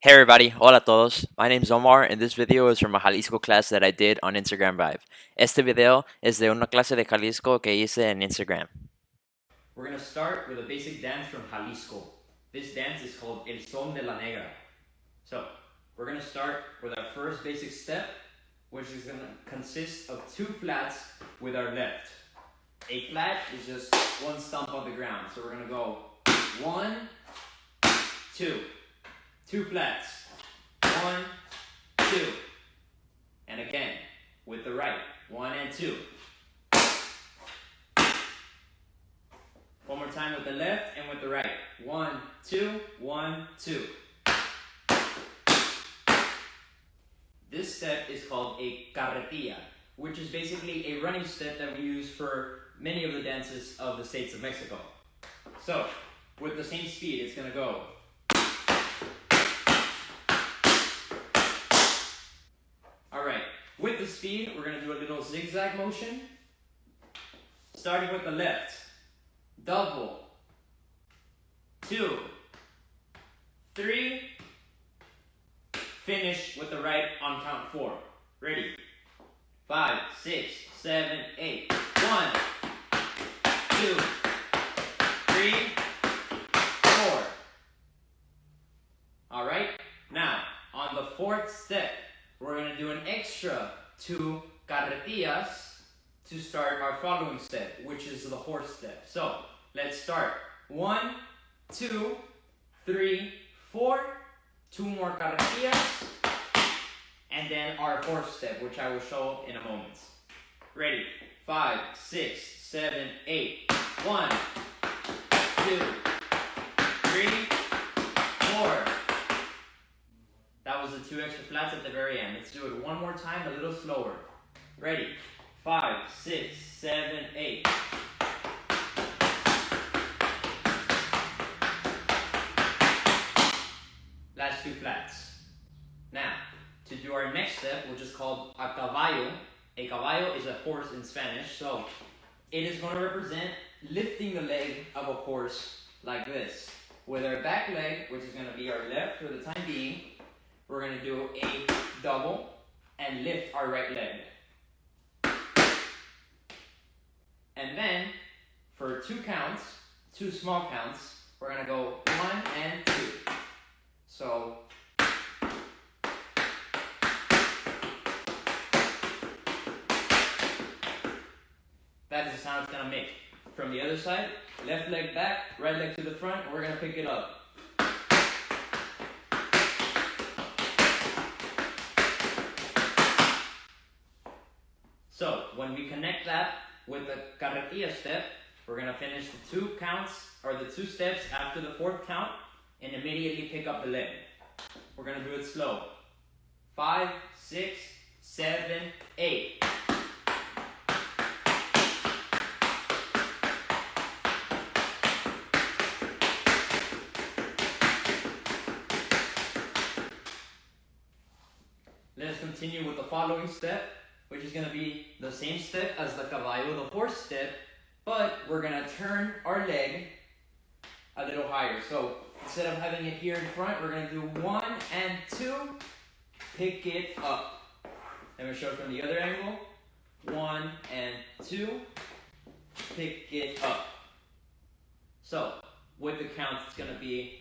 Hey everybody, hola todos. My name is Omar and this video is from a Jalisco class that I did on Instagram Live. Este video es de una clase de Jalisco que hice en Instagram. We're going to start with a basic dance from Jalisco. This dance is called El Son de la Negra. So, we're going to start with our first basic step, which is going to consist of two flats with our left. A flat is just one stump on the ground. So we're going to go 1, 2. Two flats. 1, 2. And again, with the right. 1 and 2. One more time with the left and with the right. 1, 2, 1, 2. This step is called a carretilla, which is basically a running step that we use for many of the dances of the states of Mexico. So, with the same speed, it's going to go. Alright, with the speed, we're going to do a little zigzag motion. Starting with the left. Double. 2. 3. Finish with the right on count 4. Ready? 5, 6, 7, 8. 1, 2, 3, 4. Alright, now on the fourth step, we're going to do an extra 2 carretillas to start our following step, which is the horse step. So, let's start. 1, 2, 3, 4. 2 more carretillas. And then our horse step, which I will show in a moment. Ready? 5, 6, 7, 8. 1, 2, 3, 4. That was the 2 extra flats at the very end. Let's do it one more time, a little slower. Ready? 5, 6, 7, 8. Last 2 flats. Now, to do our next step, which is called a caballo. A caballo is a horse in Spanish, so it is going to represent lifting the leg of a horse like this. With our back leg, which is going to be our left for the time being, we're going to do a double and lift our right leg. And then, for 2 counts, 2 small counts, we're going to go 1 and 2. So, that is the sound it's going to make. From the other side, left leg back, right leg to the front, and we're going to pick it up. So, when we connect that with the carretilla step, we're going to finish the 2 counts, or the 2 steps after the 4th count, and immediately pick up the leg. We're going to do it slow. 5, 6, 7, 8. Let's continue with the following step, which is going to be the same step as the caballo, the horse step, but we're going to turn our leg a little higher. So instead of having it here in front, we're going to do 1 and 2, pick it up. Let me show it from the other angle. 1 and 2, pick it up. So with the counts, it's going to be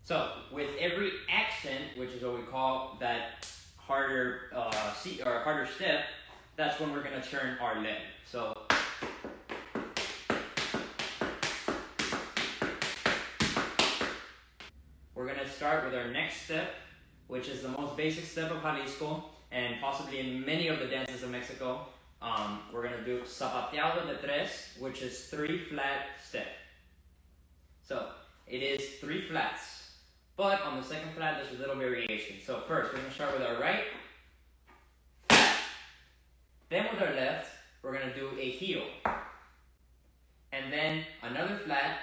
so, with every accent, which is what we call that harder harder step, that's when we're going to turn our leg. So, we're going to start with our next step, which is the most basic step of Jalisco, and possibly in many of the dances of Mexico. We're going to do zapateado de tres, which is 3 flat step. So, it is 3 flats. But on the second flat, there's a little variation. So first, we're going to start with our right flat. Then with our left, we're going to do a heel. And then another flat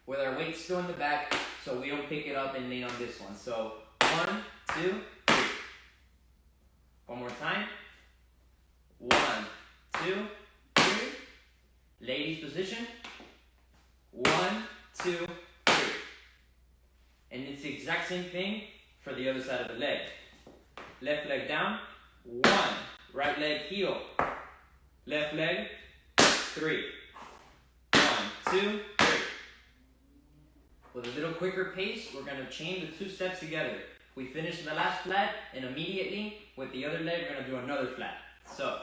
with our weight still in the back so we don't pick it up and lean on this one. So 1, 2, 3. One more time. 1, 2, 3. position. 1, 2, 3. And it's the exact same thing for the other side of the leg. Left leg down. 1. Right leg heel. Left leg. 3. 1, 2, 3. With a little quicker pace, we're going to chain the 2 steps together. We finish the last flat, and immediately with the other leg, we're going to do another flat. So,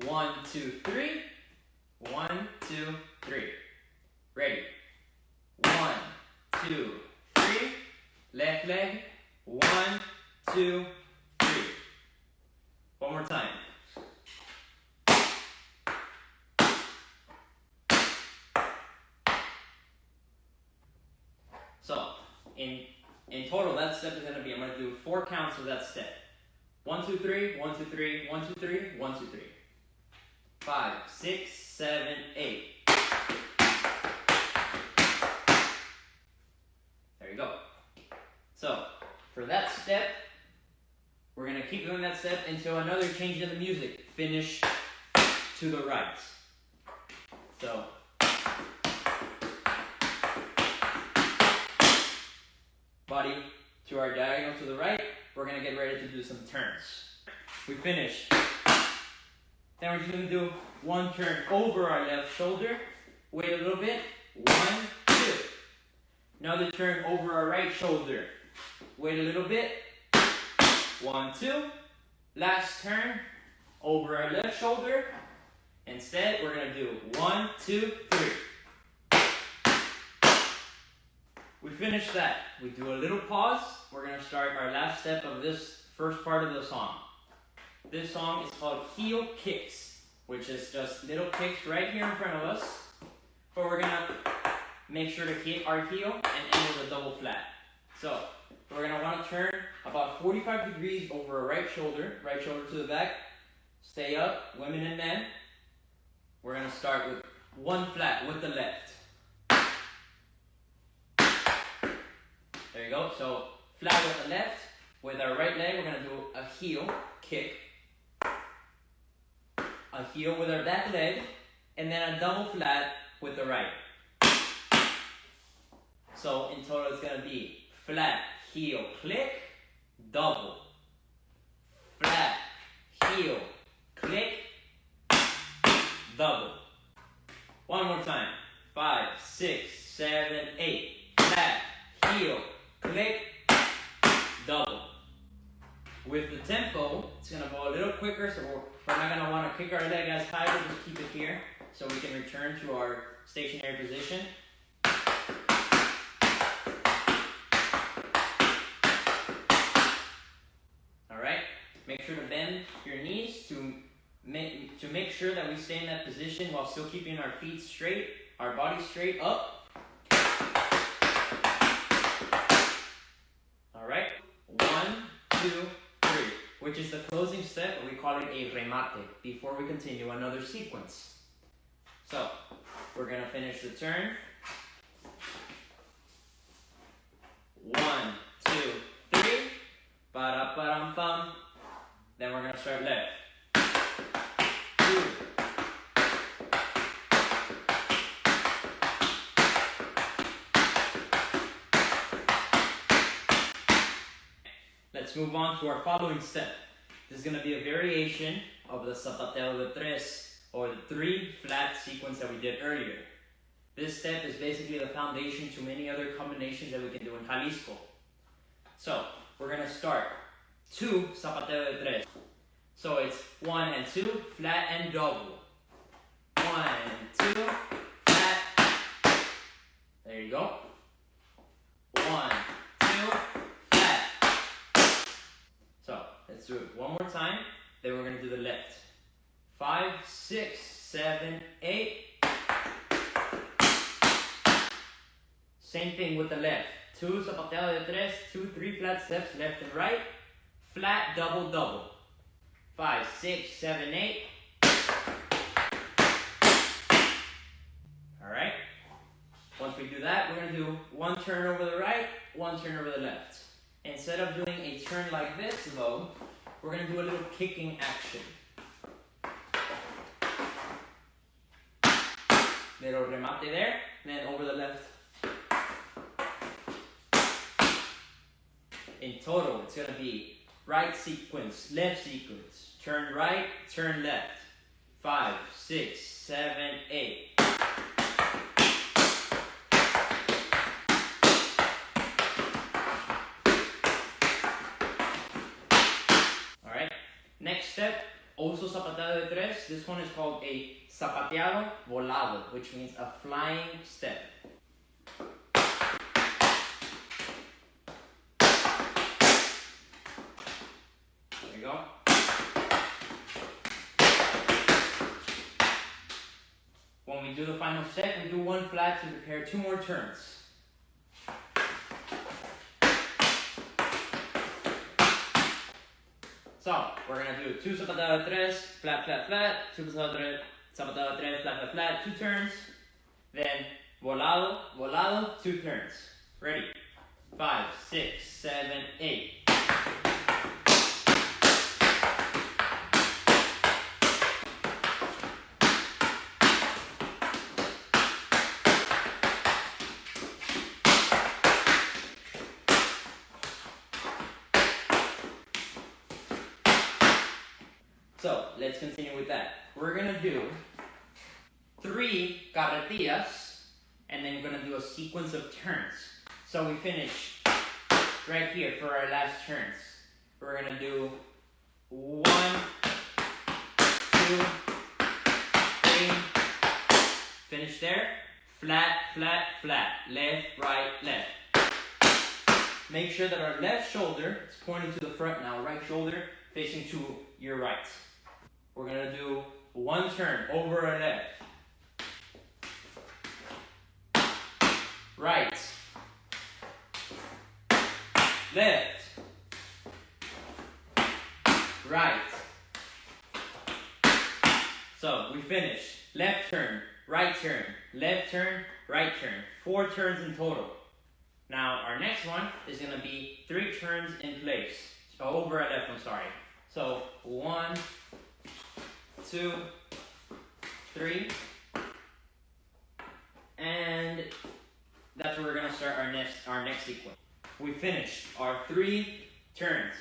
1, 2, 3. 1, 2, 3. Ready. 1, 2, 3. Left leg. 1, 2, 3. One more time. So, in total, that step is going to be, I'm going to do 4 counts of that step. 1, 2, 3, 1, 2, 3, 1, 2, 3, 1, 2, 3. 5, 6, 7, 8. There you go. So, for that step, we're going to keep doing that step until another change in the music. Finish to the right. So, body to our diagonal to the right. We're going to get ready to do some turns. We finish. Then we're just going to do 1 turn over our left shoulder. Wait a little bit. 1, 2. Another turn over our right shoulder. Wait a little bit. 1, 2. Last turn over our left shoulder. Instead, we're going to do 1, 2, 3. We finish that. We do a little pause. We're going to start our last step of this first part of the song. This song is called heel kicks, which is just little kicks right here in front of us. But we're going to make sure to hit our heel and end with a double flat. So, we're going to want to turn about 45 degrees over our right shoulder to the back. Stay up, women and men. We're going to start with 1 flat with the left. There you go. So, flat with the left. With our right leg, we're going to do a heel kick. A heel with our back leg. And then a double flat with the right. So, in total, it's going to be flat, heel, click, double. Flat, heel, click, double. One more time. 5, 6, 7, 8. Flat, heel, click, double. With the tempo, it's going to go a little quicker, so we're not going to want to kick our leg as high, we'll just keep it here so we can return to our stationary position. Alright, make sure to bend your knees to make sure that we stay in that position while still keeping our feet straight, our body straight up. Alright, 1, 2, 3, which is the closing step, we call it a remate, before we continue another sequence. So, we're going to finish the turn. 1, 2, 3, ba-da-ba-dum-bum. Then we're going to start left. 2. Let's move on to our following step. This is going to be a variation of the zapateo de tres, or the 3 flat sequence that we did earlier. This step is basically the foundation to many other combinations that we can do in Jalisco. So, we're going to start 2 zapateo de tres. So it's 1 and 2, flat and double. 1 and 2, flat. There you go. 1, 2, flat. So, let's do it one more time. Then we're going to do the left. 5, 6, 7, 8. Same thing with the left. 2 zapateo de tres, 2, 3 flat steps, left and right. Flat, double, double. 5, 6, 7, 8. Alright. Once we do that, we're going to do 1 turn over the right, 1 turn over the left. Instead of doing a turn like this, though, we're going to do a little kicking action. little remate there, then over the left. In total, it's gonna be right sequence, left sequence, turn right, turn left. 5, 6, 7, 8. Alright, next step, also zapateado de tres. This one is called a zapateado volado, which means a flying step. There you go. When we do the final step, we do one flat to prepare 2 more turns. So, we're going to do 2 zapateado de tres, flat, flat, flat, 2 zapateado de tres, flat, flat, flat, 2 turns. Then, volado, volado, 2 turns. Ready? 5, 6, 7, 8. So, let's continue with that. We're going to do 3 carretillas, and then we're going to do a sequence of turns. So we finish right here for our last turns. We're going to do 1, 2, 3, finish there, flat, flat, flat, left, right, left. Make sure that our left shoulder is pointing to the front now, right shoulder facing to your right. We're going to do 1 turn over our left. Right. Left. Right. So we finish. Left turn, right turn, left turn, right turn. 4 turns in total. Now our next one is going to be 3 turns in place. So over our left, I'm sorry. So 1, 2, 3, and that's where we're going to start our next sequence. We finished our 3 turns.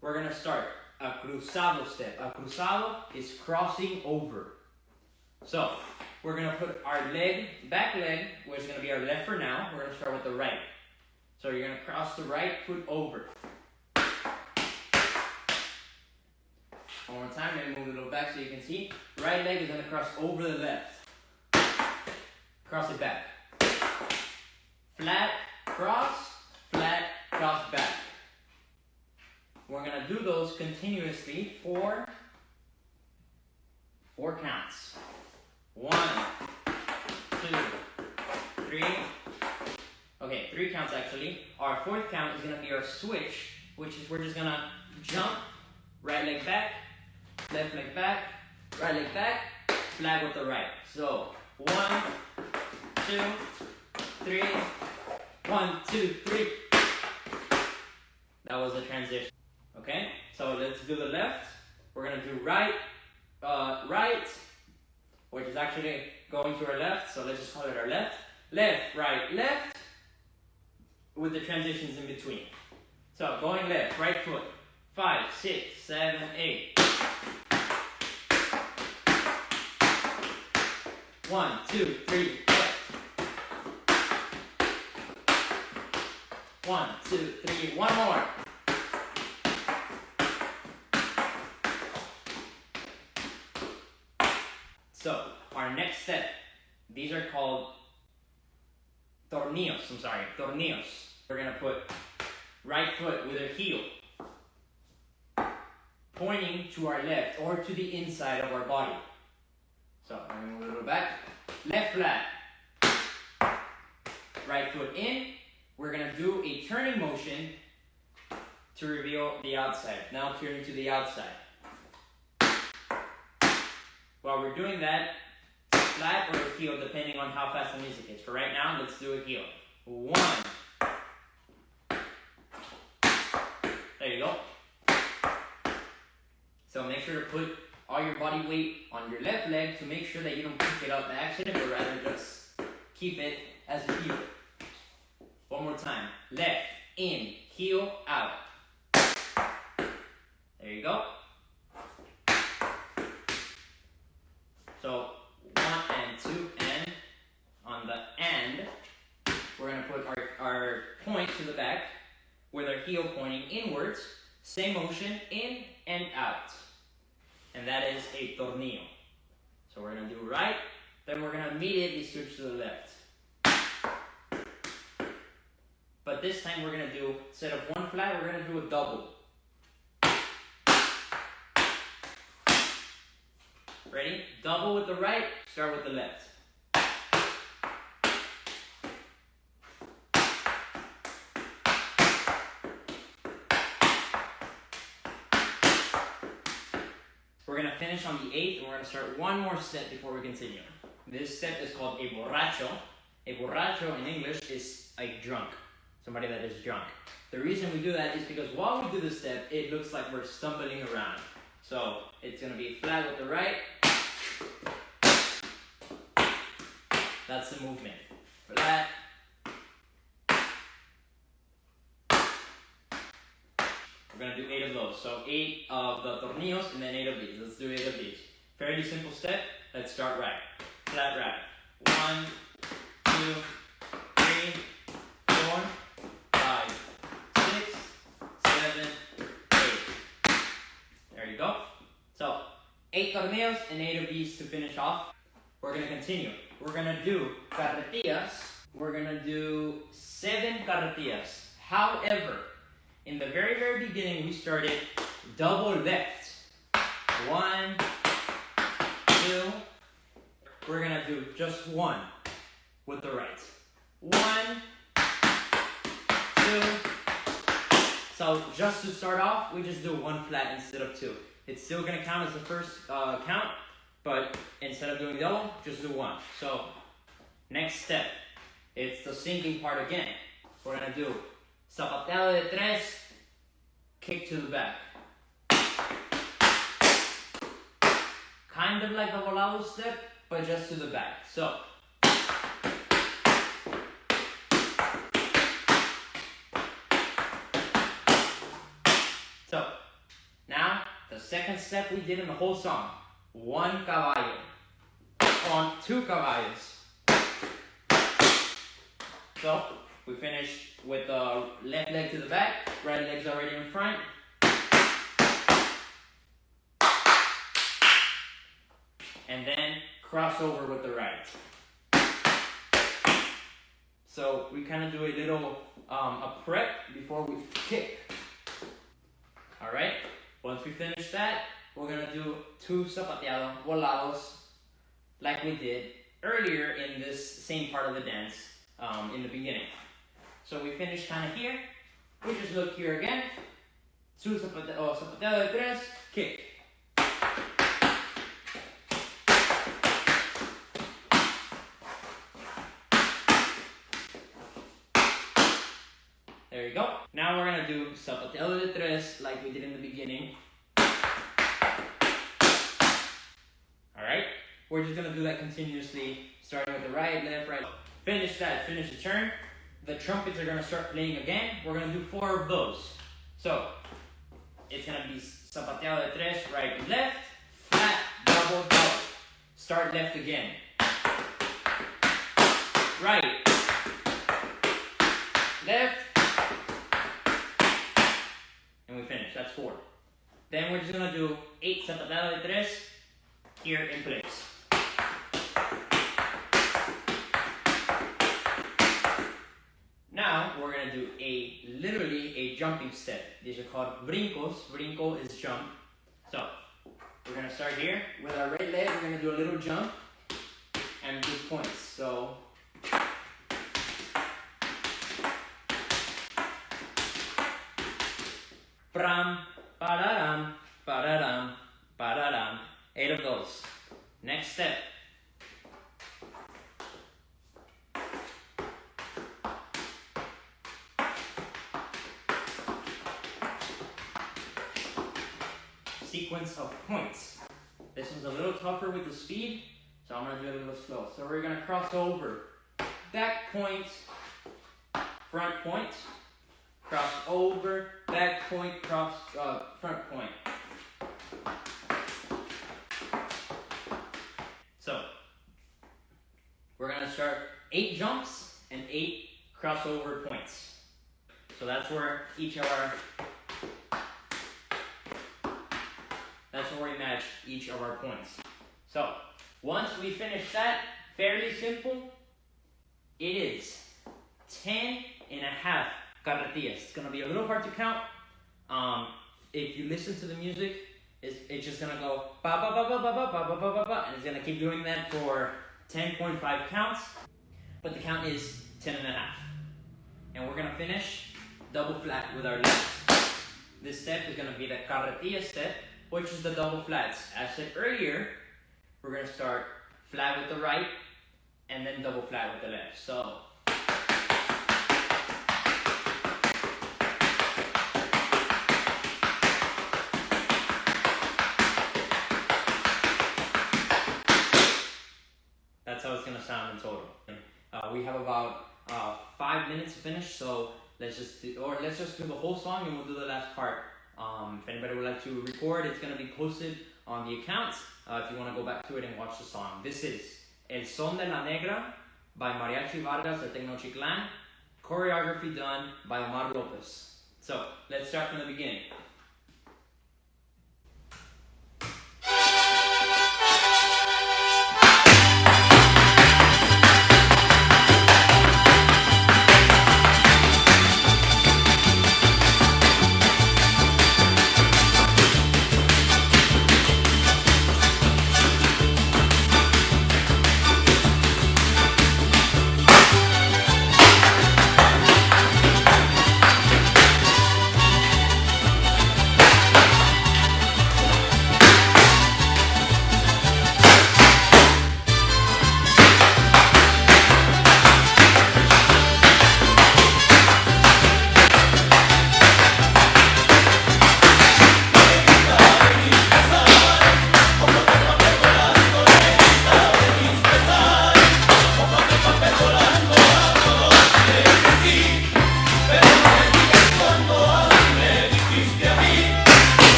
We're going to start a cruzado step. A cruzado is crossing over. So we're going to put our leg, back leg, which is going to be our left for now. We're going to start with the right. So you're going to cross the right foot over. One more time, maybe move a little back so you can see. Right leg is going to cross over the left. Cross it back. Flat, cross, back. We're going to do those continuously for 4 counts. 1, 2, 3. Okay, 3 counts actually. Our 4th count is going to be our switch, which is we're just going to jump, right leg back, left leg back, right leg back, flag with the right. So 1, 2, 3, 1, 2, 3. That was the transition. Okay, so let's do the left. We're gonna do right, which is actually going to our left. So let's just call it our left. Left, right, left, with the transitions in between. So going left, right foot. 5, 6, 7, 8. 1, 2, 3, left. 1, 2, 3, one more. So, our next step, these are called tornillos. We're going to put right foot with a heel pointing to our left or to the inside of our body. So, I'm going to move a little back. Left flat. Right foot in. We're going to do a turning motion to reveal the outside. Now turning to the outside. While we're doing that, flat or a heel depending on how fast the music is. For right now, let's do a heel. 1. There you go. So make sure to put all your body weight on your left leg to make sure that you don't pick it up by accident, but rather just keep it as a heel. One more time. Left, in, heel, out. There you go. So 1 and 2 and on the end, we're going to put our point to the back with our heel pointing inwards. Same motion, in and out. And that is a tornillo. So we're going to do right, then we're going to immediately switch to the left. But this time we're going to do, instead of one flat, we're going to do a double. Ready? Double with the right, start with the left. We're going to finish on the 8th, and we're going to start one more step before we continue. This step is called a borracho. A borracho in English is a drunk. Somebody that is drunk. The reason we do that is because while we do this step, it looks like we're stumbling around. So it's going to be flat with the right. That's the movement. Flat. We're going to do 8 of those. So 8 of the tornillos and then 8 of these. Let's do 8 of these. Fairly simple step. Let's start right. Flat right. 1, 2, 3, 4, 5, 6, 7, 8. There you go. So 8 tornillos and 8 of these to finish off. We're going to continue. We're going to do carretillas. We're going to do 7 carretillas. However, in the very, very beginning, we started double left. 1, 2. We're going to do just 1 with the right. 1, 2. So just to start off, we just do 1 flat instead of 2. It's still going to count as the first count, but instead of doing double, just do 1. So next step, it's the sinking part again. We're going to do zapateado de tres, kick to the back. Kind of like a volado step, but just to the back. So now the second step we did in the whole song. 1 caballo on 2 caballos. So we finished with the left leg to the back, right leg's already in front. And then cross over with the right. So we kind of do a little a prep before we kick. Alright, once we finish that, we're going to do 2 zapateado volados like we did earlier in this same part of the dance in the beginning. So we finish kind of here. We just look here again. 2 zapateado de tres, kick. There you go. Now we're going to do zapateado de tres like we did in the beginning. Alright? We're just going to do that continuously, starting with the right, left, right. Finish that, finish the turn. The trumpets are going to start playing again. We're going to do 4 of those. So, it's going to be zapateado de tres, right and left, flat, double, double. Start left again. Right. Left. And we finish. That's 4. Then we're just going to do 8 zapateado de tres here in place. Now we're going to do literally a jumping step. These are called brincos. Brinco is jump. So we're going to start here. With our right leg, we're going to do a little jump and do points. So pram, pararam, pararam, pararam. 8 of those. Next step. Sequence of points. This one's a little tougher with the speed, so I'm gonna do it a little slow. So we're gonna cross over, back point, front point, cross over, back point, cross, front point. So, we're gonna start 8 jumps and 8 crossover points. So that's where we match each of our points. So, once we finish that, fairly simple, it is 10.5 carretillas. It's gonna be a little hard to count. If you listen to the music, it's just gonna go ba ba ba ba ba ba ba ba ba ba ba, and it's gonna keep doing that for 10.5 counts. But the count is 10.5, and we're gonna finish double flat with our legs. This step is gonna be the carretilla step, which is the double flats. As said earlier, we're gonna start flat with the right, and then double flat with the left. So. That's how it's gonna sound in total. We have about 5 minutes to finish, so let's just do the whole song and we'll do the last part. If anybody would like to record, it's gonna be posted on the account. If you want to go back to it and watch the song. This is El Son de la Negra by Mariachi Vargas at Tecnochiclan. Choreography done by Omar Lopez. So let's start from the beginning.